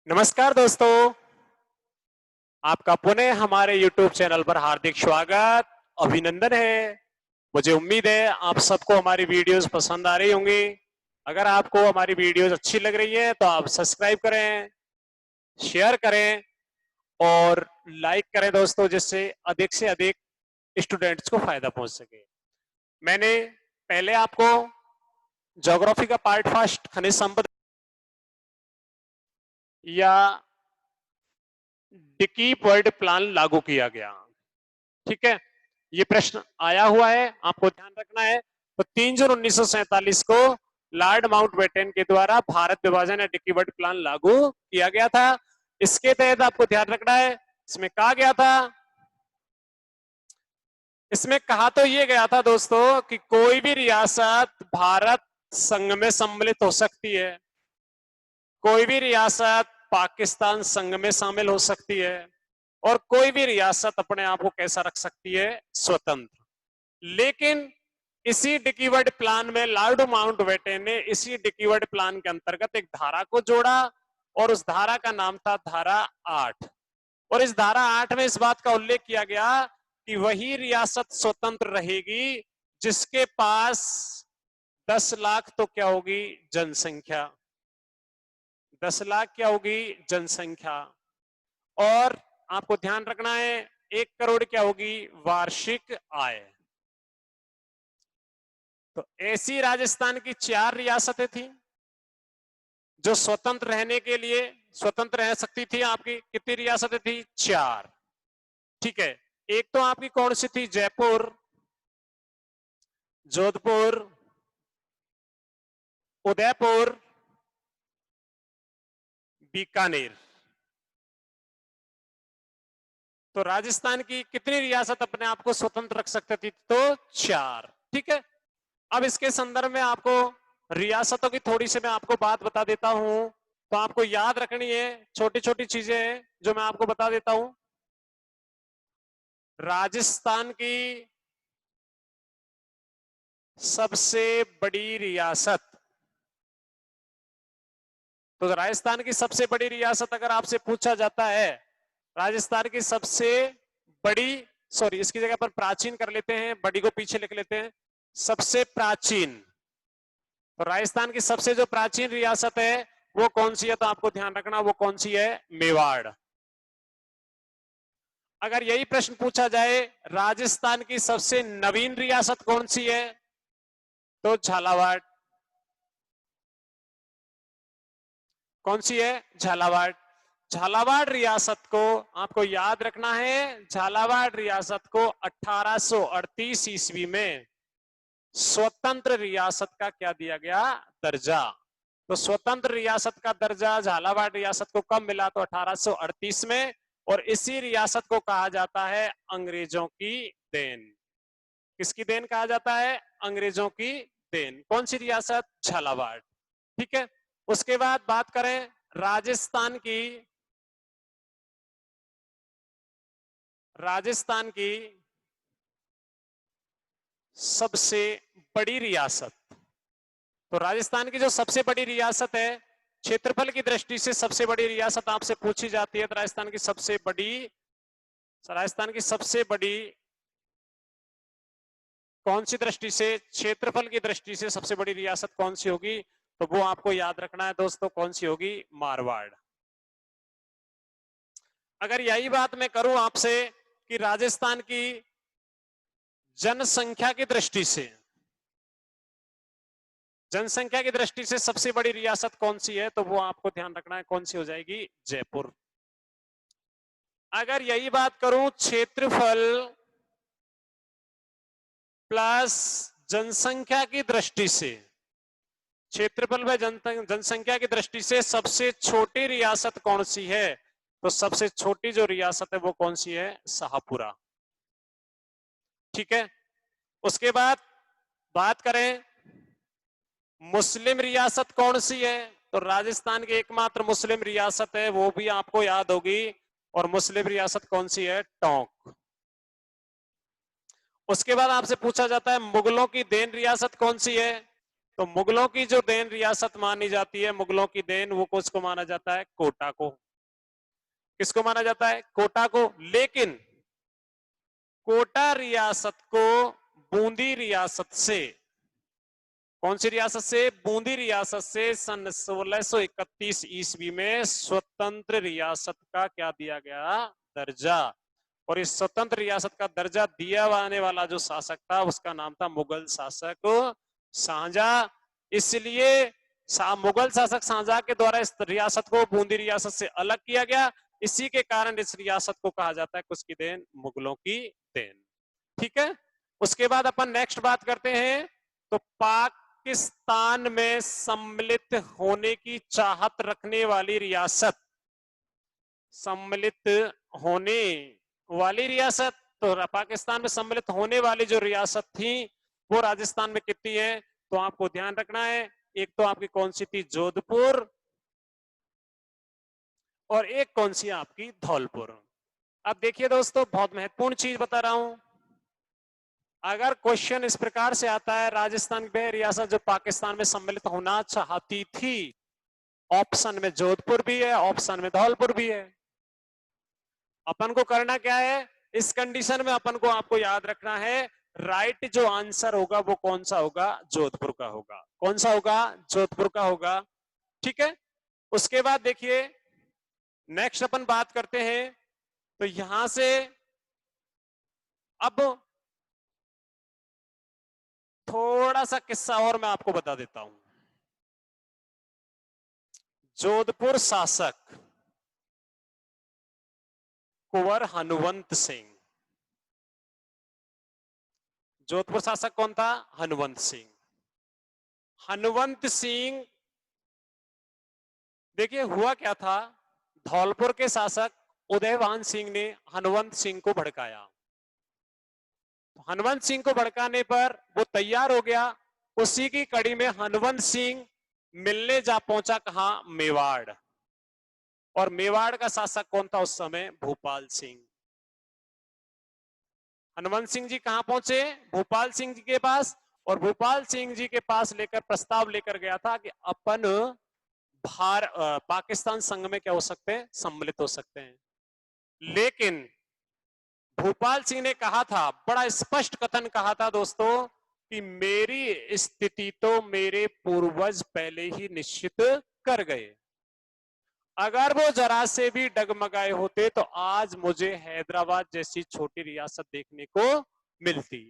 नमस्कार दोस्तों, आपका पुनः हमारे YouTube चैनल पर हार्दिक स्वागत, अभिनंदन है। मुझे उम्मीद है आप सबको हमारी वीडियोस पसंद आ रही होंगी। अगर आपको हमारी वीडियोस अच्छी लग रही है तो आप सब्सक्राइब करें, शेयर करें और लाइक करें दोस्तों, जिससे अधिक से अधिक स्टूडेंट्स को फायदा पहुंच सके। मैंने पहले आपको ज्योग्राफी का पार्ट फर्स्ट खनिज संपदा या डिकी वर्ल्ड प्लान लागू किया गया, ठीक है। ये प्रश्न आया हुआ है, आपको ध्यान रखना है। तो 3 जून 1947 को लॉर्ड माउंटबेटन के द्वारा भारत विभाजन या डिकी वर्ल्ड प्लान लागू किया गया था। इसके तहत आपको ध्यान रखना है, इसमें कहा गया था, इसमें कहा तो ये गया था दोस्तों कि कोई भी रियासत भारत संघ में सम्मिलित हो सकती है, कोई भी रियासत पाकिस्तान संघ में शामिल हो सकती है और कोई भी रियासत अपने आप को कैसा रख सकती है, स्वतंत्र। लेकिन इसी डिकीवर्ड प्लान में लॉर्ड माउंटबेटन ने इसी डिकीवर्ड प्लान के अंतर्गत एक धारा को जोड़ा और उस धारा का नाम था धारा 8। और इस धारा 8 में इस बात का उल्लेख किया गया कि वही रियासत स्वतंत्र रहेगी जिसके पास 10 लाख तो क्या होगी, जनसंख्या। 10 लाख क्या होगी, जनसंख्या। और आपको ध्यान रखना है 1 करोड़ क्या होगी, वार्षिक आय। तो ऐसी राजस्थान की 4 रियासतें थी जो स्वतंत्र रहने के लिए स्वतंत्र रह सकती थी। आपकी कितनी रियासतें थी, 4, ठीक है। एक तो आपकी कौन सी थी, जयपुर, जोधपुर, उदयपुर, बीकानेर। तो राजस्थान की कितनी रियासत अपने आप को स्वतंत्र रख सकती थी, तो 4, ठीक है। अब इसके संदर्भ में आपको रियासतों की थोड़ी सी मैं आपको बात बता देता हूं, तो आपको याद रखनी है, छोटी छोटी चीजें हैं जो मैं आपको बता देता हूं। राजस्थान की सबसे बड़ी रियासत, तो राजस्थान की सबसे बड़ी रियासत अगर आपसे पूछा जाता है, राजस्थान की सबसे बड़ी, सॉरी इसकी जगह पर प्राचीन कर लेते हैं, बड़ी को पीछे लिख लेते हैं, सबसे प्राचीन। तो राजस्थान की सबसे जो प्राचीन रियासत है वो कौन सी है, तो आपको ध्यान रखना वो कौन सी है, मेवाड़। अगर यही प्रश्न पूछा जाए राजस्थान की सबसे नवीन रियासत कौन सी है, तो झालावाड़। कौन सी है, झालावाड़। झालावाड़ रियासत को आपको याद रखना है, झालावाड़ रियासत को 1838 ईस्वी में स्वतंत्र रियासत का क्या दिया गया, दर्जा। तो स्वतंत्र रियासत का दर्जा झालावाड़ रियासत को कब मिला, तो 1838 में। और इसी रियासत को कहा जाता है अंग्रेजों की देन। किसकी देन कहा जाता है, अंग्रेजों की देन। कौन सी रियासत, झालावाड़, ठीक है। उसके बाद बात करें राजस्थान की, राजस्थान की सबसे बड़ी रियासत। तो राजस्थान की जो सबसे बड़ी रियासत है, क्षेत्रफल की दृष्टि से सबसे बड़ी रियासत आपसे पूछी जाती है, तो राजस्थान की सबसे बड़ी, राजस्थान की सबसे बड़ी कौन सी दृष्टि से, क्षेत्रफल की दृष्टि से सबसे बड़ी रियासत कौन सी होगी, तो वो आपको याद रखना है दोस्तों, कौन सी होगी, मारवाड़। अगर यही बात मैं करूं आपसे कि राजस्थान की जनसंख्या की दृष्टि से, जनसंख्या की दृष्टि से सबसे बड़ी रियासत कौन सी है, तो वो आपको ध्यान रखना है कौन सी हो जाएगी, जयपुर। अगर यही बात करूं क्षेत्रफल प्लस जनसंख्या की दृष्टि से, क्षेत्रफल व जनसंख्या की दृष्टि से सबसे छोटी रियासत कौन सी है, तो सबसे छोटी जो रियासत है वो कौन सी है, शाहपुरा, ठीक है। उसके बाद बात करें मुस्लिम रियासत कौन सी है, तो राजस्थान की एकमात्र मुस्लिम रियासत है, वो भी आपको याद होगी, और मुस्लिम रियासत कौन सी है, टोंक। उसके बाद आपसे पूछा जाता है मुगलों की देन रियासत कौन सी है, तो मुगलों की जो देन रियासत मानी जाती है, मुगलों की देन, वो किसको माना जाता है? कोटा को। किसको माना जाता है? कोटा को। लेकिन कोटा रियासत को बूंदी रियासत से, कौन सी रियासत से? बूंदी रियासत से सन 1631 ईस्वी में स्वतंत्र रियासत का क्या दिया गया? दर्जा। और इस स्वतंत्र रियासत का दर्जा दिया जाने वाला जो शासक था उसका नाम था मुगल शासक शाहजहां। इसलिए मुगल शासक शाहजहां के द्वारा इस रियासत को बूंदी रियासत से अलग किया गया। इसी के कारण इस रियासत को कहा जाता है किसकी देन? मुगलों की देन। ठीक है। उसके बाद अपन नेक्स्ट बात करते हैं। तो पाकिस्तान में सम्मिलित होने की चाहत रखने वाली रियासत, सम्मिलित होने वाली रियासत, तो पाकिस्तान में सम्मिलित होने वाली जो रियासत थी वो राजस्थान में कितनी है? तो आपको ध्यान रखना है, एक तो आपकी कौन सी थी? जोधपुर, और एक कौन सी? आपकी धौलपुर। अब देखिए दोस्तों, बहुत महत्वपूर्ण चीज बता रहा हूं। अगर क्वेश्चन इस प्रकार से आता है, राजस्थान की रियासत जो पाकिस्तान में सम्मिलित होना चाहती थी, ऑप्शन में जोधपुर भी है, ऑप्शन में धौलपुर भी है। अपन को करना क्या है इस कंडीशन में? अपन को आपको याद रखना है, राइट जो आंसर होगा वो कौन सा होगा? जोधपुर का होगा। कौन सा होगा? जोधपुर का होगा। ठीक है। उसके बाद देखिए नेक्स्ट अपन बात करते हैं। तो यहां से अब थोड़ा सा किस्सा और मैं आपको बता देता हूं। जोधपुर शासक कुंवर हनुवंत सिंह, जोधपुर शासक कौन था? हनुवंत सिंह। हनुवंत सिंह, देखिए हुआ क्या था, धौलपुर के शासक उदयभान सिंह ने हनुवंत सिंह को भड़काया। तो हनुवंत सिंह को भड़काने पर वो तैयार हो गया। उसी की कड़ी में हनुवंत सिंह मिलने जा पहुंचा, कहां? मेवाड़। और मेवाड़ का शासक कौन था उस समय? भोपाल सिंह। हनुवंत सिंह जी कहां पहुंचे? भोपाल सिंह जी के पास। और भोपाल सिंह जी के पास लेकर प्रस्ताव लेकर गया था कि अपन पाकिस्तान संघ में क्या हो सकते हैं? सम्मिलित हो सकते हैं। लेकिन भोपाल सिंह ने कहा था, बड़ा स्पष्ट कथन कहा था दोस्तों, कि मेरी स्थिति तो मेरे पूर्वज पहले ही निश्चित कर गए। अगर वो जरा से भी डगमगाए होते तो आज मुझे हैदराबाद जैसी छोटी रियासत देखने को मिलती।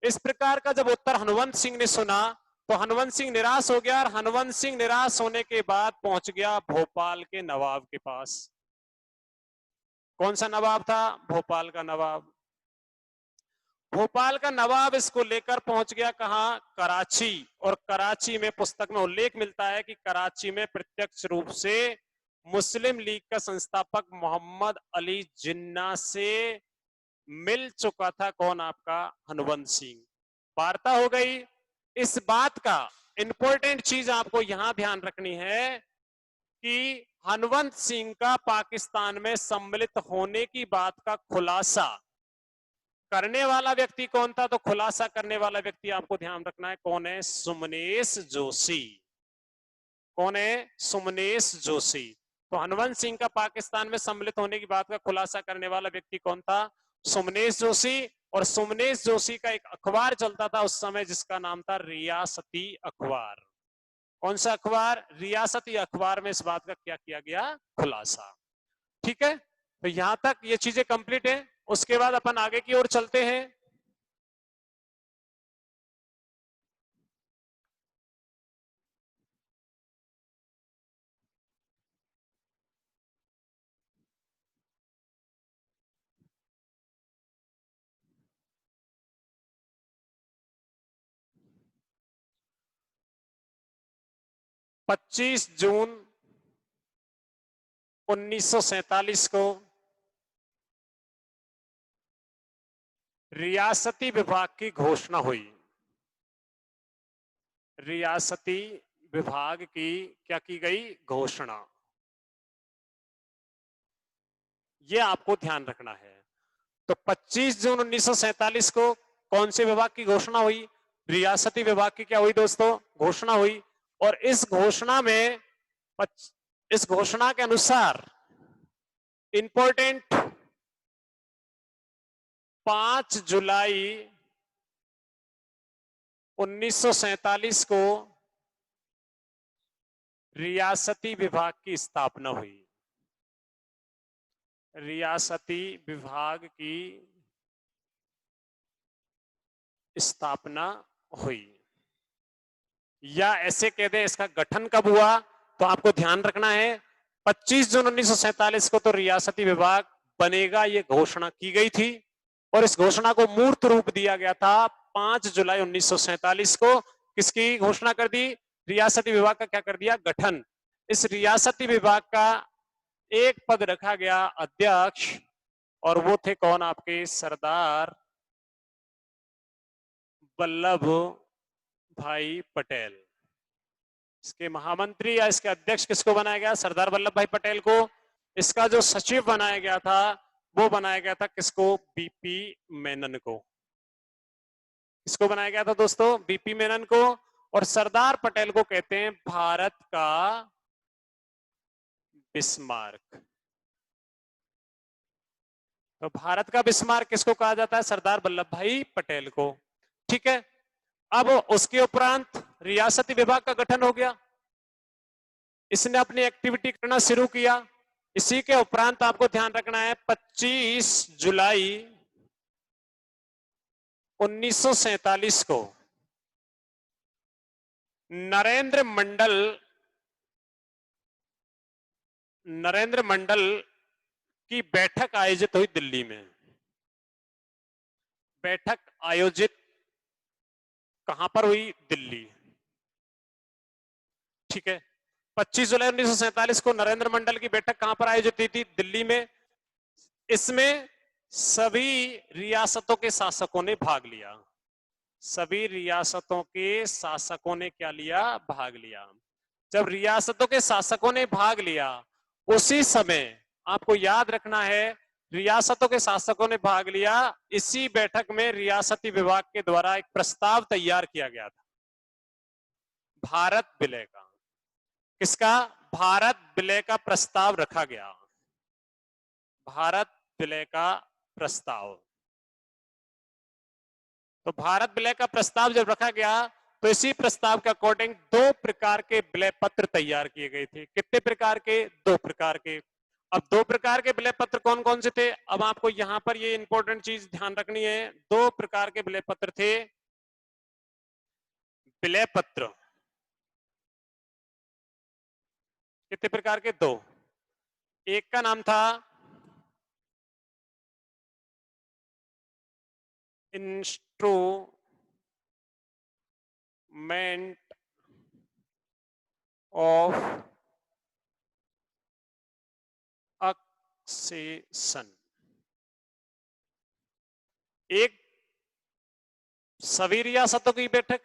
इस प्रकार का जब उत्तर हनुवंत सिंह ने सुना तो हनुवंत सिंह निराश हो गया। और हनुवंत सिंह निराश होने के बाद पहुंच गया भोपाल के नवाब के पास। कौन सा नवाब था? भोपाल का नवाब। भोपाल का नवाब इसको लेकर पहुंच गया कहां? कराची। और कराची में पुस्तक में उल्लेख मिलता है कि कराची में प्रत्यक्ष रूप से मुस्लिम लीग का संस्थापक मोहम्मद अली जिन्ना से मिल चुका था। कौन? आपका हनुवंत सिंह। वार्ता हो गई। इस बात का इंपॉर्टेंट चीज आपको यहां ध्यान रखनी है कि हनुवंत सिंह का पाकिस्तान में सम्मिलित होने की बात का खुलासा करने वाला व्यक्ति कौन था? तो खुलासा करने वाला व्यक्ति आपको ध्यान रखना है कौन है? सुमनेश जोशी। कौन है? सुमनेश जोशी। तो हनुवंत सिंह का पाकिस्तान में सम्मिलित होने की बात का खुलासा करने वाला व्यक्ति कौन था? सुमनेश जोशी। और सुमनेश जोशी का एक अखबार चलता था उस समय जिसका नाम था रियासती अखबार। कौन सा अखबार? रियासती अखबार में इस बात का क्या किया गया? खुलासा। ठीक है। तो यहां तक ये चीजें कंप्लीट है। उसके बाद अपन आगे की ओर चलते हैं। पच्चीस जून 1947 को रियासती विभाग की घोषणा हुई। रियासती विभाग की क्या की गई? घोषणा। यह आपको ध्यान रखना है। तो 25 जून 1947 को कौन से विभाग की घोषणा हुई? रियासती विभाग की क्या हुई दोस्तों? घोषणा हुई और इस घोषणा के अनुसार इंपॉर्टेंट 5 जुलाई 1947 को रियासती विभाग की स्थापना हुई। रियासती विभाग की स्थापना हुई, या ऐसे कह दे इसका गठन कब हुआ, तो आपको ध्यान रखना है 25 जून 1947 को तो रियासती विभाग बनेगा ये घोषणा की गई थी और इस घोषणा को मूर्त रूप दिया गया था 5 जुलाई 1947 को। किसकी घोषणा कर दी? रियासती विभाग का क्या कर दिया? गठन। इस रियासती विभाग का एक पद रखा गया अध्यक्ष, और वो थे कौन? आपके सरदार वल्लभ भाई पटेल। इसके महामंत्री या इसके अध्यक्ष किसको बनाया गया? सरदार वल्लभ भाई पटेल को। इसका जो सचिव बनाया गया था वो बनाया गया था किसको? बीपी मेनन को। किसको बनाया गया था दोस्तों? बीपी मेनन को। और सरदार पटेल को कहते हैं भारत का बिस्मार्क। तो भारत का बिस्मार्क किसको कहा जाता है? सरदार वल्लभ भाई पटेल को। ठीक है, अब उसके उपरांत रियासती विभाग का गठन हो गया, इसने अपनी एक्टिविटी करना शुरू किया। इसी के उपरांत आपको ध्यान रखना है 25 जुलाई 1947 को नरेंद्र मंडल की बैठक आयोजित हुई दिल्ली में। बैठक आयोजित कहां पर हुई? दिल्ली। ठीक है, 25 जुलाई 1947 को नरेंद्र मंडल की बैठक कहां पर आयोजित हुई थी? दिल्ली में। इसमें सभी रियासतों के शासकों ने भाग लिया। सभी रियासतों के शासकों ने क्या लिया? भाग लिया। जब रियासतों के शासकों ने भाग लिया उसी समय आपको याद रखना है रियासतों के शासकों ने भाग लिया, इसी बैठक में रियासती विभाग के द्वारा एक प्रस्ताव तैयार किया गया था भारत विलय का। किसका? भारत विलय का प्रस्ताव रखा गया। भारत विलय का प्रस्ताव। तो भारत विलय का प्रस्ताव जब रखा गया तो इसी प्रस्ताव के अकॉर्डिंग 2 प्रकार के विलय पत्र तैयार किए गए थे। कितने प्रकार के? 2 प्रकार के। अब 2 प्रकार के विलय पत्र कौन कौन से थे? अब आपको यहां पर ये इंपॉर्टेंट चीज ध्यान रखनी है। 2 प्रकार के विलय पत्र थे। विलय पत्र कितने प्रकार के? 2। एक का नाम था इंस्ट्रूमेंट ऑफ सक्सेशन। एक सभी रियासतों की बैठक,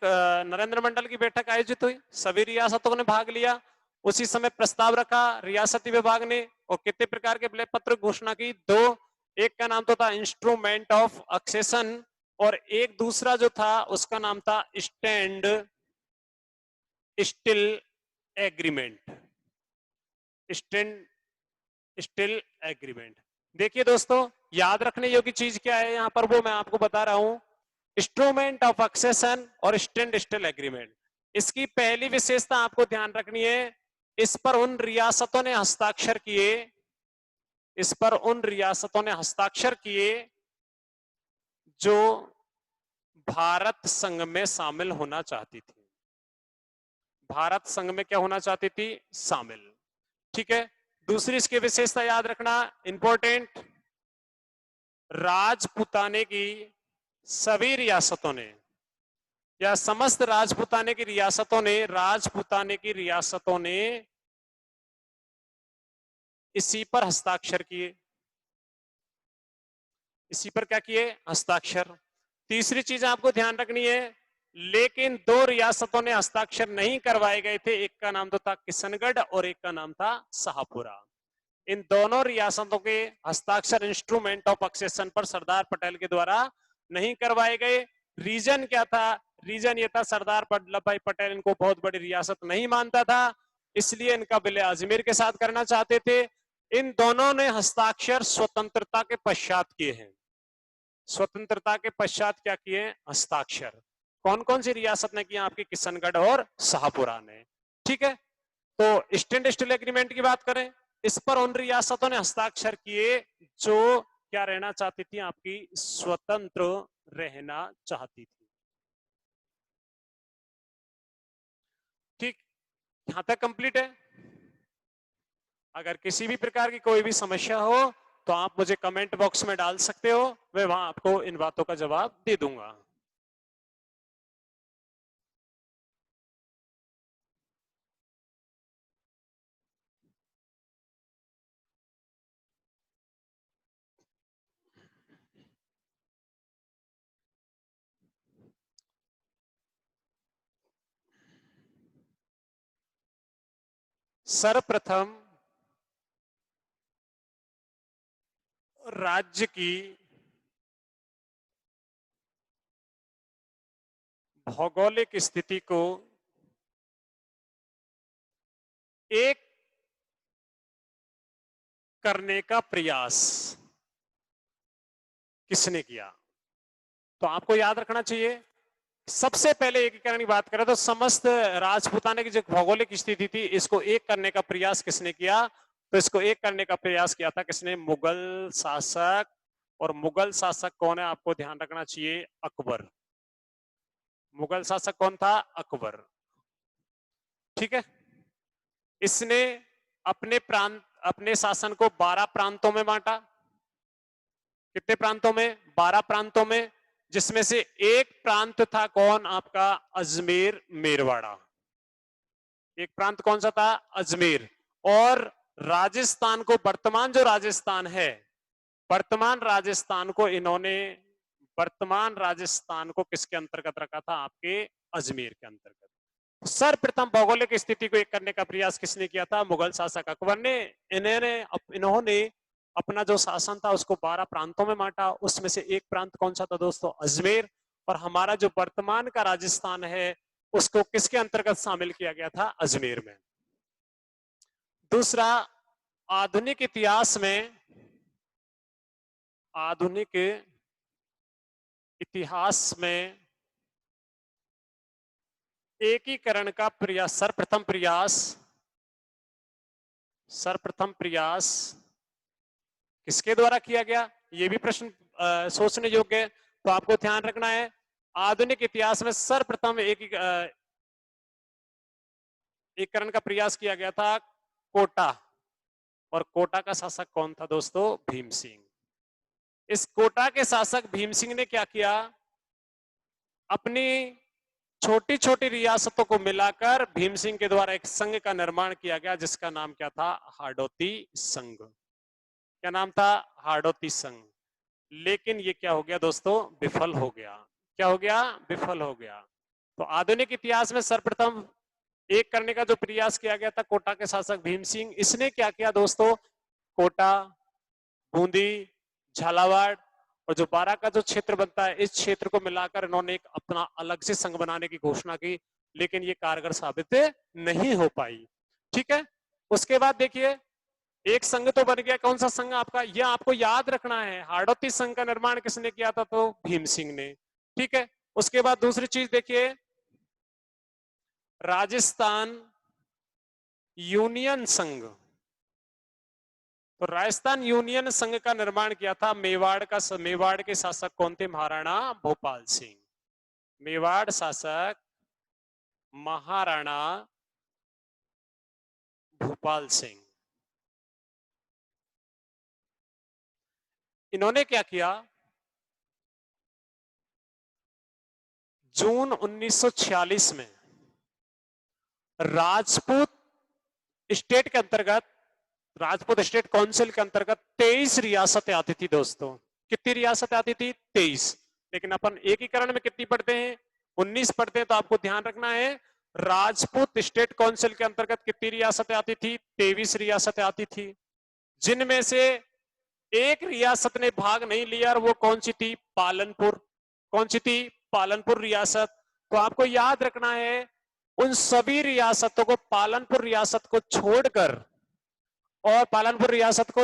नरेंद्र मंडल की बैठक आयोजित हुई, सभी रियासतों ने भाग लिया, उसी समय प्रस्ताव रखा रियासती विभाग ने और कितने प्रकार के विलय पत्र घोषणा की? 2। एक का नाम तो था इंस्ट्रूमेंट ऑफ सक्सेशन और एक दूसरा जो था उसका नाम था stand still agreement. Stand still agreement. देखिए दोस्तों, याद रखने योग्य चीज क्या है यहां पर वो मैं आपको बता रहा हूं। इंस्ट्रूमेंट ऑफ सक्सेशन और स्टैंड स्टिल एग्रीमेंट, इसकी पहली विशेषता आपको ध्यान रखनी है, इस पर उन रियासतों ने हस्ताक्षर किए, इस पर उन रियासतों ने हस्ताक्षर किए जो भारत संघ में शामिल होना चाहती थी। भारत संघ में क्या होना चाहती थी? शामिल। ठीक है, दूसरी इसकी विशेषता याद रखना इंपॉर्टेंट, राजपूताने की सभी रियासतों ने या समस्त राजपूताने की रियासतों ने इसी पर हस्ताक्षर किए। इसी पर क्या किए? हस्ताक्षर। तीसरी चीज आपको ध्यान रखनी है, लेकिन 2 रियासतों ने हस्ताक्षर नहीं करवाए गए थे, एक का नाम तो था किशनगढ़ और एक का नाम था शाहपुरा। इन दोनों रियासतों के हस्ताक्षर इंस्ट्रूमेंट ऑफ सक्सेशन पर सरदार पटेल के द्वारा नहीं करवाए गए। रीजन क्या था? रीजन ये था, सरदार वल्लभ भाई पटेल इनको बहुत बड़ी रियासत नहीं मानता था, इसलिए इनका विलय अजमेर के साथ करना चाहते थे। इन दोनों ने हस्ताक्षर स्वतंत्रता के पश्चात किए हैं। स्वतंत्रता के पश्चात क्या किए? हस्ताक्षर। कौन कौन सी रियासत ने किया? आपकी किशनगढ़ और शाहपुरा ने। ठीक है, तो स्टैंड स्टिल एग्रीमेंट की बात करें, इस पर उन रियासतों ने हस्ताक्षर किए जो क्या रहना चाहती थी? आपकी स्वतंत्र रहना चाहती थी। ठीक, यहां तक कंप्लीट है। अगर किसी भी प्रकार की कोई भी समस्या हो तो आप मुझे कमेंट बॉक्स में डाल सकते हो, मैं वहां आपको इन बातों का जवाब दे दूंगा। सर्वप्रथम राज्य की भौगोलिक स्थिति को एक करने का प्रयास किसने किया? तो आपको याद रखना चाहिए, सबसे पहले एकीकरण की बात करें तो समस्त राजपूताना की जो भौगोलिक स्थिति थी, इसको एक करने का प्रयास किसने किया? तो इसको एक करने का प्रयास किया था किसने? मुगल शासक। और मुगल शासक कौन है? आपको ध्यान रखना चाहिए, अकबर। मुगल शासक कौन था? अकबर। ठीक है, इसने अपने शासन को 12 प्रांतों में बांटा। कितने प्रांतों में? 12 प्रांतों में, जिसमें से एक प्रांत था कौन? आपका अजमेर मेरवाड़ा। एक प्रांत कौन सा था? अजमेर। और राजस्थान को, वर्तमान जो राजस्थान है, वर्तमान राजस्थान को इन्होंने, वर्तमान राजस्थान को किसके अंतर्गत रखा था? आपके अजमेर के अंतर्गत। सर्वप्रथम भौगोलिक स्थिति को एक करने का प्रयास किसने किया था? मुगल शासक अकबर ने। इन्होंने अपना जो शासन था उसको 12 प्रांतों में बांटा, उसमें से एक प्रांत कौन सा था दोस्तों? अजमेर। और हमारा जो वर्तमान का राजस्थान है उसको किसके अंतर्गत शामिल किया गया था? अजमेर में। दूसरा, आधुनिक इतिहास में, आधुनिक इतिहास में एकीकरण का प्रयास, सर्वप्रथम प्रयास किसके द्वारा किया गया? यह भी प्रश्न सोचने योग्य है। तो आपको ध्यान रखना है, आधुनिक इतिहास में सर्वप्रथम एकीकरण का प्रयास किया गया था कोटा। और कोटा का शासक कौन था दोस्तों? भीम सिंह। इस कोटा के शासक भीम सिंह ने क्या किया? अपनी छोटी छोटी रियासतों को मिलाकर भीम सिंह के द्वारा एक संघ का निर्माण किया गया, जिसका नाम क्या था? हाड़ौती संघ। क्या नाम था? हाड़ौती संघ। लेकिन ये क्या हो गया दोस्तों? विफल हो गया। क्या हो गया? विफल हो गया। तो आधुनिक इतिहास में सर्वप्रथम एक करने का जो प्रयास किया गया था कोटा के शासक भीम सिंह, इसने क्या किया दोस्तों? कोटा, बूंदी, झालावाड़ और जो 12 का जो क्षेत्र बनता है, इस क्षेत्र को मिलाकर इन्होंने एक अपना अलग से संघ बनाने की घोषणा की, लेकिन ये कारगर साबित नहीं हो पाई। ठीक है, उसके बाद देखिए, एक संघ तो बन गया। कौन सा संघ आपका? यह आपको याद रखना है, हाड़ौती संघ का निर्माण किसने किया था? तो भीम सिंह ने। ठीक है, उसके बाद दूसरी चीज देखिए, राजस्थान यूनियन संघ। तो राजस्थान यूनियन संघ का निर्माण किया था मेवाड़ के शासक कौन थे? महाराणा भोपाल सिंह। मेवाड़ शासक महाराणा भोपाल सिंह। इन्होंने क्या किया? जून 1946 में राजपूत स्टेट के अंतर्गत, राजपूत स्टेट काउंसिल के अंतर्गत 23 रियासतें आती थी दोस्तों। कितनी रियासतें आती थी? 23। लेकिन अपन एकीकरण में कितनी पढ़ते हैं? 19 पढ़ते हैं। तो आपको ध्यान रखना है, राजपूत स्टेट काउंसिल के अंतर्गत कितनी रियासतें आती थी? 23 रियासतें आती थी, जिनमें से एक रियासत ने भाग नहीं लिया, और वो कौन सी थी? पालनपुर। कौन सी थी? पालनपुर रियासत। तो आपको याद रखना है उन सभी रियासतों को, पालनपुर रियासत को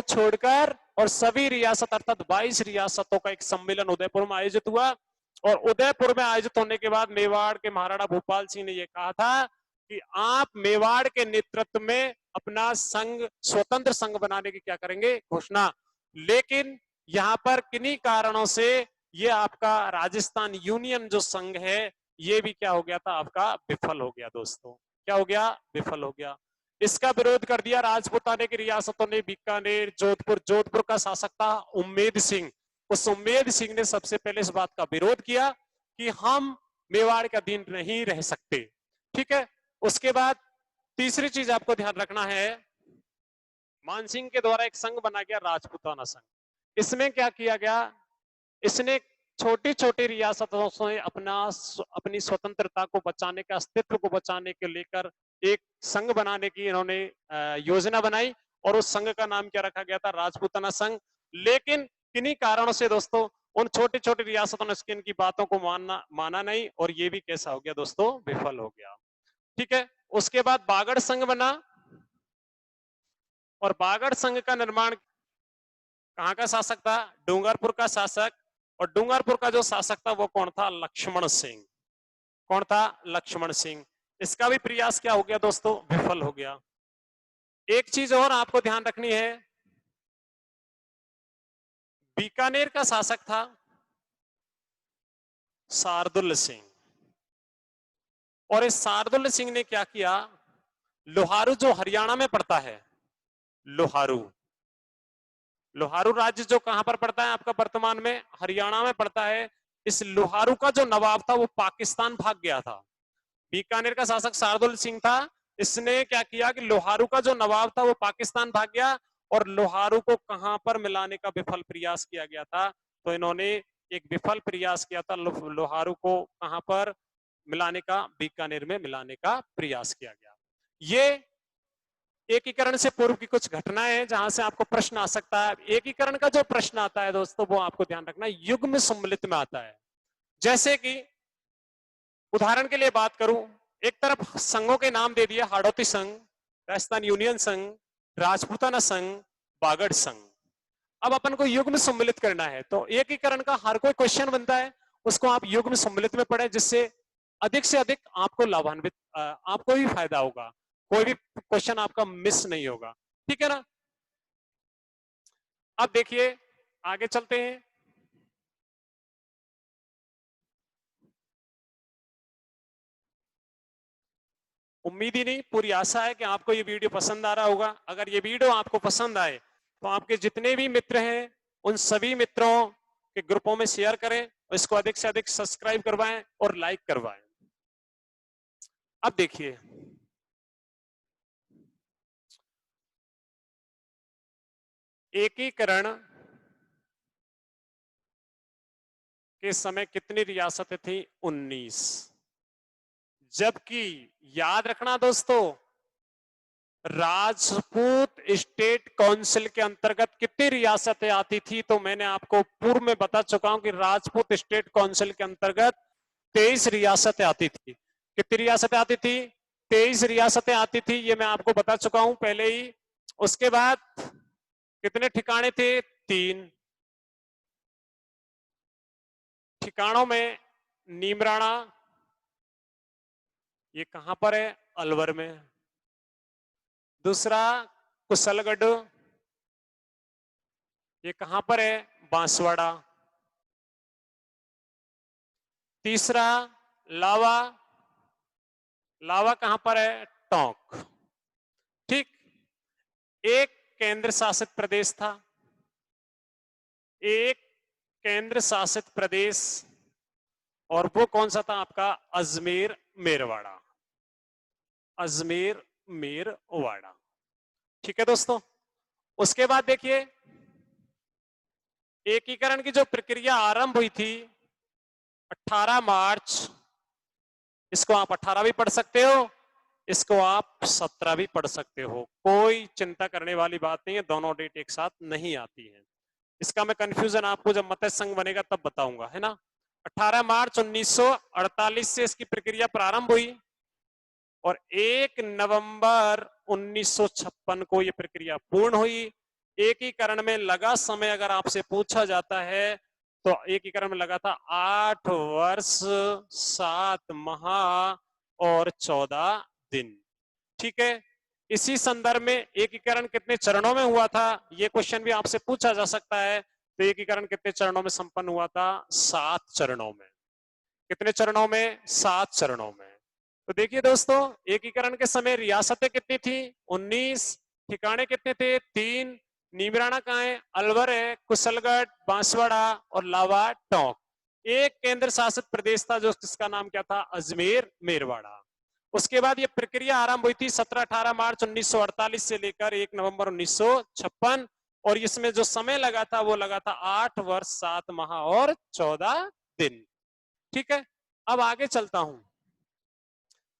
छोड़कर, और सभी रियासत अर्थात 22 रियासतों का एक सम्मेलन उदयपुर में आयोजित हुआ। और उदयपुर में आयोजित होने के बाद मेवाड़ के महाराणा भूपाल सिंह ने यह कहा था कि आप मेवाड़ के नेतृत्व में अपना संघ, स्वतंत्र संघ बनाने की क्या करेंगे, घोषणा। लेकिन यहां पर किन्हीं कारणों से ये आपका राजस्थान यूनियन जो संघ है ये भी क्या हो गया था, आपका विफल हो गया दोस्तों। क्या हो गया, विफल हो गया। इसका विरोध कर दिया राजपूताने की रियासतों ने, बीकानेर, जोधपुर का शासक था उम्मेद सिंह। उस उम्मेद सिंह ने सबसे पहले इस बात का विरोध किया कि हम मेवाड़ के अधीन नहीं रह सकते। ठीक है। उसके बाद तीसरी चीज आपको ध्यान रखना है, मानसिंह के द्वारा एक संघ बना गया राजपूताना संघ। इसमें क्या किया गया, इसने छोटी छोटी रियासतों से अपनी स्वतंत्रता को बचाने के, अस्तित्व को बचाने के लेकर एक संघ बनाने की इन्होंने योजना बनाई और उस संघ का नाम क्या रखा गया था, राजपूताना संघ। लेकिन किन्हीं कारणों से दोस्तों उन छोटी छोटी रियासतों ने इनकी बातों को माना नहीं और ये भी कैसा हो गया दोस्तों, विफल हो गया। ठीक है। उसके बाद बागड़ संघ बना और बागड़ संघ का निर्माण कहां का शासक था, डूंगरपुर का शासक। और डूंगरपुर का जो शासक था वो कौन था, लक्ष्मण सिंह। कौन था, लक्ष्मण सिंह। इसका भी प्रयास क्या हो गया दोस्तों, विफल हो गया। एक चीज और आपको ध्यान रखनी है, बीकानेर का शासक था शार्दुल सिंह। और इस शार्दुल सिंह ने क्या किया, लोहारू जो हरियाणा में पड़ता है, लोहारू राज्य जो कहां पर पड़ता है आपका, वर्तमान में हरियाणा में पड़ता है। इस लोहारू का जो नवाब था वो पाकिस्तान भाग गया था। बीकानेर का शासक शार्दुल सिंह था। इसने क्या किया कि लोहारू का जो नवाब था वो पाकिस्तान भाग गया और लोहारू को कहां पर मिलाने का विफल प्रयास किया गया था। तो इन्होंने एक विफल प्रयास किया था, लोहारू को कहां पर मिलाने का, बीकानेर में मिलाने का प्रयास किया गया। ये एकीकरण से पूर्व की कुछ घटनाएं हैं जहां से आपको प्रश्न आ सकता है। एकीकरण का जो प्रश्न आता है दोस्तों वो आपको ध्यान रखना युग्म सम्मिलित में आता है। जैसे कि उदाहरण के लिए बात करूं, एक तरफ संघों के नाम दे दिया, हाड़ौती संघ, राजस्थान यूनियन संघ, राजपूताना संघ, बागड़ संघ। अब अपन को युग्म सम्मिलित करना है तो एकीकरण का हर कोई क्वेश्चन बनता है उसको आप युग्म सम्मिलित में पढ़े, जिससे अधिक से अधिक आपको लाभान्वित, आपको भी फायदा होगा, कोई भी क्वेश्चन आपका मिस नहीं होगा। ठीक है ना। अब देखिए आगे चलते हैं। उम्मीद ही नहीं, पूरी आशा है कि आपको ये वीडियो पसंद आ रहा होगा। अगर ये वीडियो आपको पसंद आए तो आपके जितने भी मित्र हैं उन सभी मित्रों के ग्रुपों में शेयर करें, इसको अधिक से अधिक सब्सक्राइब करवाएं और लाइक करवाएं। अब देखिए एकीकरण के समय कितनी रियासतें थी, 19। जबकि याद रखना दोस्तों, राजपूत स्टेट काउंसिल के अंतर्गत कितनी रियासतें आती थी, तो मैंने आपको पूर्व में बता चुका हूं कि राजपूत स्टेट काउंसिल के अंतर्गत 23 रियासतें आती थी। कितनी रियासतें आती थी, 23 रियासतें आती थी, ये मैं आपको बता चुका हूं पहले ही। उसके बाद कितने ठिकाने थे, 3 ठिकानों में नीमराणा, ये कहां पर है, अलवर में। दूसरा कुशलगढ़, ये कहां पर है, बांसवाड़ा। तीसरा लावा, लावा कहां पर है, टोंक। ठीक। एक केंद्र शासित प्रदेश था, एक केंद्र शासित प्रदेश, और वो कौन सा था आपका, अजमेर मेरवाड़ा, अजमेर मेरवाड़ा। ठीक है दोस्तों। उसके बाद देखिए एकीकरण की जो प्रक्रिया आरंभ हुई थी 18 मार्च, इसको आप 18 भी पढ़ सकते हो, इसको आप 17 भी पढ़ सकते हो, कोई चिंता करने वाली बात नहीं है, दोनों डेट एक साथ नहीं आती है। इसका मैं कंफ्यूजन आपको जब मत्स्य संघ बनेगा तब बताऊंगा, है ना। 18 मार्च 1948 से इसकी प्रक्रिया प्रारंभ हुई और 1 नवंबर 1956 को यह प्रक्रिया पूर्ण हुई। एकीकरण में लगा समय अगर आपसे पूछा जाता है तो एकीकरण में लगा था 8 वर्ष 7 माह और 14 दिन। ठीक है, इसी संदर्भ में एकीकरण कितने चरणों में हुआ था, यह क्वेश्चन भी आपसे पूछा जा सकता है। तो एकीकरण कितने चरणों में संपन्न हुआ था? 7 चरणों में। कितने चरणों में? 7 चरणों में। तो देखिए दोस्तों, एकीकरण के समय रियासतें कितनी थी? 19। ठिकाने कितने थे? 3। नीमराना कहाँ है? अलवर है, कुशलगढ़, बांसवाड़ा और लावा टोंक। एक केंद्र शासित प्रदेश था जो जिसका नाम क्या था? अजमेर मेरवाड़ा। उसके बाद ये प्रक्रिया आरंभ हुई थी 17-18 मार्च 1948 से लेकर 1 नवंबर 1956 और इसमें जो समय लगा था वो लगा था 8 वर्ष 7 माह और 14 दिन। ठीक है, अब आगे चलता हूं।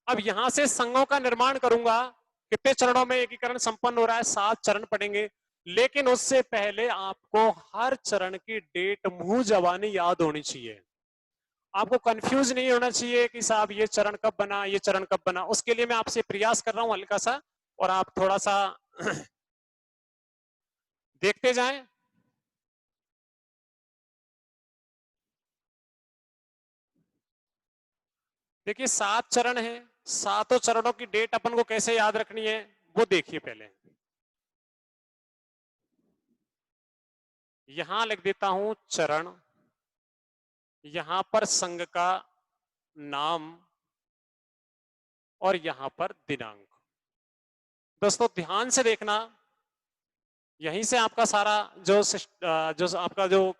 अब यहां से संघों का निर्माण करूंगा। कितने चरणों में एकीकरण संपन्न हो रहा है? 7 चरण पढ़ेंगे, लेकिन उससे पहले आपको हर चरण की डेट मुंह जबानी याद होनी चाहिए। आपको कंफ्यूज नहीं होना चाहिए कि साहब ये चरण कब बना, ये चरण कब बना। उसके लिए मैं आपसे प्रयास कर रहा हूं हल्का सा, और आप थोड़ा सा देखते जाएं। देखिए 7 चरण है, सातों चरणों की डेट अपन को कैसे याद रखनी है वो देखिए। पहले यहां लिख देता हूं चरण, यहां पर संघ का नाम और यहां पर दिनांक। दोस्तों ध्यान से देखना, यहीं से आपका सारा जो आपका जो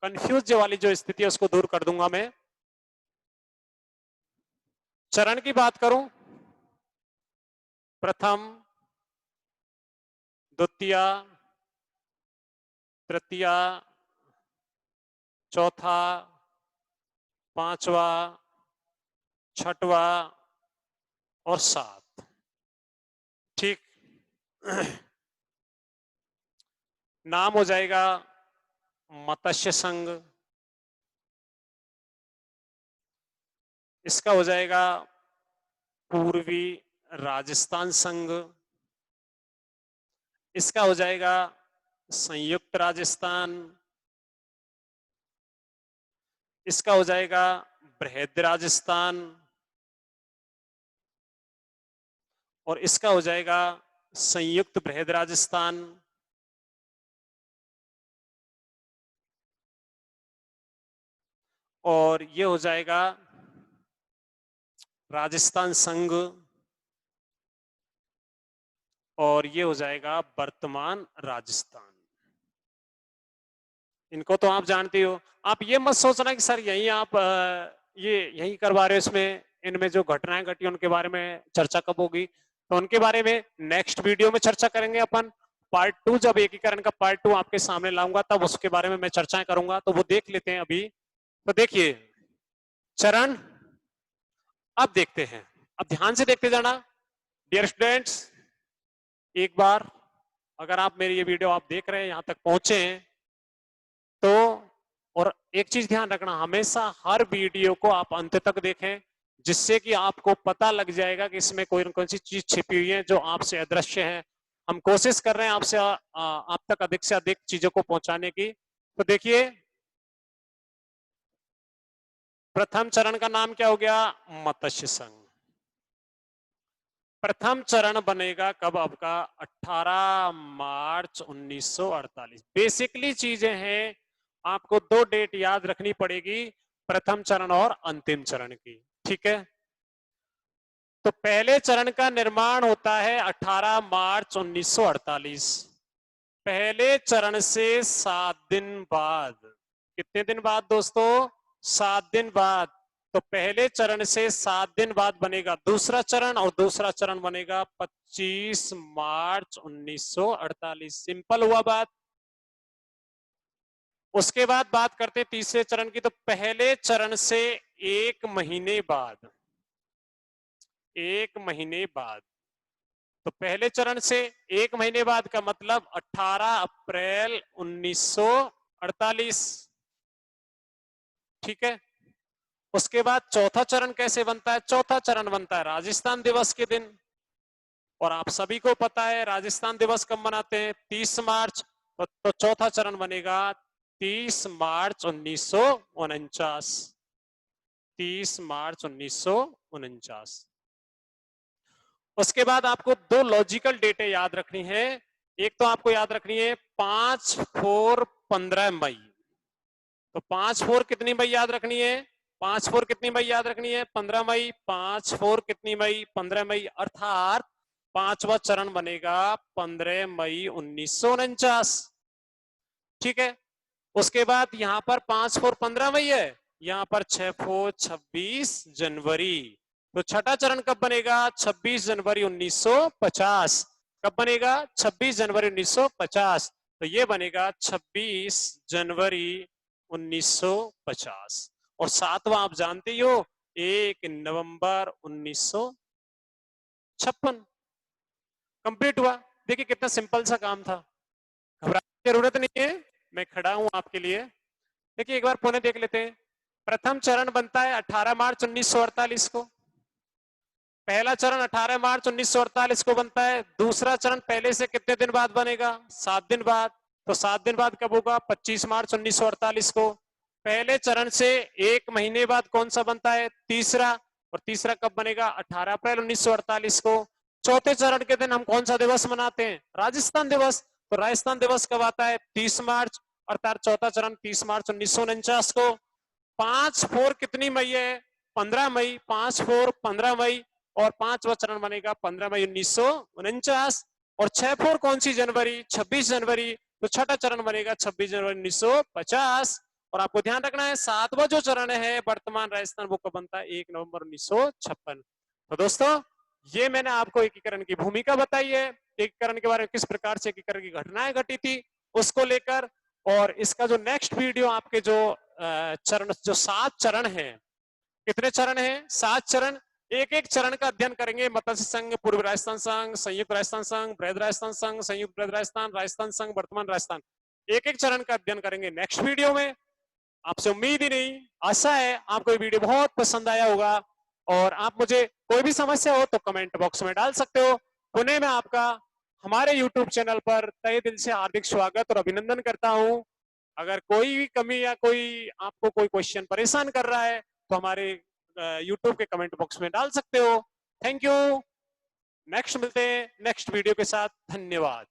कंफ्यूज वाली जो स्थिति है उसको दूर कर दूंगा मैं। चरण की बात करूं, प्रथम, द्वितीय, तृतीय, चौथा, पांचवा, छठवा और 7। ठीक। नाम हो जाएगा मत्स्य संघ, इसका हो जाएगा पूर्वी राजस्थान संघ, इसका हो जाएगा संयुक्त राजस्थान, इसका हो जाएगा बृहद राजस्थान और इसका हो जाएगा संयुक्त बृहद राजस्थान। और ये हो जाएगा राजस्थान संघ और ये हो जाएगा वर्तमान राजस्थान। इनको तो आप जानते हो। आप ये मत सोचना कि सर यही आप ये यही करवा रहे हो, इसमें इनमें जो घटनाएं घटी उनके बारे में चर्चा कब होगी? तो उनके बारे में नेक्स्ट वीडियो में चर्चा करेंगे अपन। पार्ट 2, जब एकीकरण का पार्ट 2 आपके सामने लाऊंगा तब उसके बारे में मैं चर्चाएं करूंगा, तो वो देख लेते हैं अभी। तो देखिए चरण, अब देखते हैं, अब ध्यान से देखते जाना डियर स्टूडेंट्स। एक बार अगर आप मेरी ये वीडियो आप देख रहे हैं, यहां तक पहुंचे हैं तो, और एक चीज ध्यान रखना, हमेशा हर वीडियो को आप अंत तक देखें, जिससे कि आपको पता लग जाएगा कि इसमें कोई न कोई सी चीज छिपी हुई है जो आपसे अदृश्य है। हम कोशिश कर रहे हैं आपसे आप तक अधिक से अधिक चीजों को पहुंचाने की। तो देखिए प्रथम चरण का नाम क्या हो गया? मत्स्य संघ। प्रथम चरण बनेगा कब आपका? 18 मार्च 1948। बेसिकली चीजें हैं, आपको 2 डेट याद रखनी पड़ेगी, प्रथम चरण और अंतिम चरण की। ठीक है, तो पहले चरण का निर्माण होता है 18 मार्च 1948। पहले चरण से 7 दिन बाद, कितने दिन बाद दोस्तों? 7 दिन बाद। तो पहले चरण से 7 दिन बाद बनेगा दूसरा चरण और दूसरा चरण बनेगा 25 मार्च 1948। सिंपल हुआ बात। उसके बाद बात करते तीसरे चरण की। तो पहले चरण से 1 महीने बाद, 1 महीने बाद, तो पहले चरण से 1 महीने बाद का मतलब 18 अप्रैल 1948। ठीक है। उसके बाद चौथा चरण कैसे बनता है? चौथा चरण बनता है राजस्थान दिवस के दिन, और आप सभी को पता है राजस्थान दिवस कब मनाते हैं? 30 मार्च। तो चौथा चरण बनेगा 30 मार्च 1949। 30 मार्च 1949। उसके बाद आपको दो लॉजिकल डेटे याद रखनी है। एक तो आपको याद रखनी है 5, 4, 15 मई। तो 5, 4 कितनी मई याद रखनी है? 5, 4 कितनी मई याद रखनी है? 15 मई। 5, 4 कितनी मई? 15 मई। अर्थात पांचवा चरण बनेगा 15 मई 1949। ठीक है। उसके बाद यहां पर 5, 4, 15 मई है, यहां पर 6, 4, 26 जनवरी। तो छठा चरण कब बनेगा? 26 जनवरी 1950। कब बनेगा? 26 जनवरी 1950। तो ये बनेगा 26 जनवरी 1950। और सातवां आप जानते ही हो 1 नवंबर 1956। कंप्लीट हुआ। देखिए कितना सिंपल सा काम था, घबराने की जरूरत नहीं है, मैं खड़ा हूं आपके लिए। देखिए एक बार पुनः देख लेते हैं। प्रथम चरण बनता है 18 मार्च 1948 को। पहला चरण 18 मार्च 1948 को बनता है। दूसरा चरण पहले से कितने दिन बाद बनेगा? 7 दिन बाद। तो 7 दिन बाद कब होगा? 25 मार्च 1948 को। पहले चरण से एक महीने बाद कौन सा बनता है? तीसरा। और तीसरा कब बनेगा? 18 अप्रैल 1948 को। चौथे चरण के दिन हम कौन सा दिवस मनाते हैं? राजस्थान दिवस। तो राजस्थान दिवस कब आता है? 30 मार्च। अर्थात चौथा चरण 30 मार्च 1949 को। 5, 4 कितनी मई है? 15 मई। 5, 4, 15 मई। और पांचवा चरण बनेगा 15 मई 1949। और 6, 4 कौन सी जनवरी? 26 जनवरी। तो छठा चरण बनेगा 26 जनवरी 1950। और आपको ध्यान रखना है सातवां जो चरण है वर्तमान राजस्थान वो कब बनता है? 1 नवंबर 1956। तो दोस्तों ये मैंने आपको एकीकरण की भूमिका बताई है, एकीकरण के बारे में किस प्रकार से एकीकरण की घटनाएं घटी थी उसको लेकर। और इसका जो नेक्स्ट वीडियो आपके जो चरण, जो 7 चरण है, कितने चरण है? 7 चरण। एक एक चरण का अध्ययन करेंगे। मत्स्य संघ, पूर्व राजस्थान संघ, संयुक्त राजस्थान संघ, बृहद राजस्थान संघ, संयुक्त बृहद राजस्थान, राजस्थान संघ, वर्तमान राजस्थान। एक एक चरण का अध्ययन करेंगे नेक्स्ट वीडियो में। आपसे उम्मीद ही नहीं, आशा है आपको ये वीडियो बहुत पसंद आया होगा। और आप मुझे कोई भी समस्या हो तो कमेंट बॉक्स में डाल सकते हो। पुनः मैं आपका हमारे यूट्यूब चैनल पर तहे दिल से हार्दिक स्वागत और अभिनंदन करता हूं। अगर कोई भी कमी या कोई आपको कोई क्वेश्चन परेशान कर रहा है तो हमारे यूट्यूब के कमेंट बॉक्स में डाल सकते हो। Thank you. नेक्स्ट मिलते हैं नेक्स्ट वीडियो के साथ। धन्यवाद।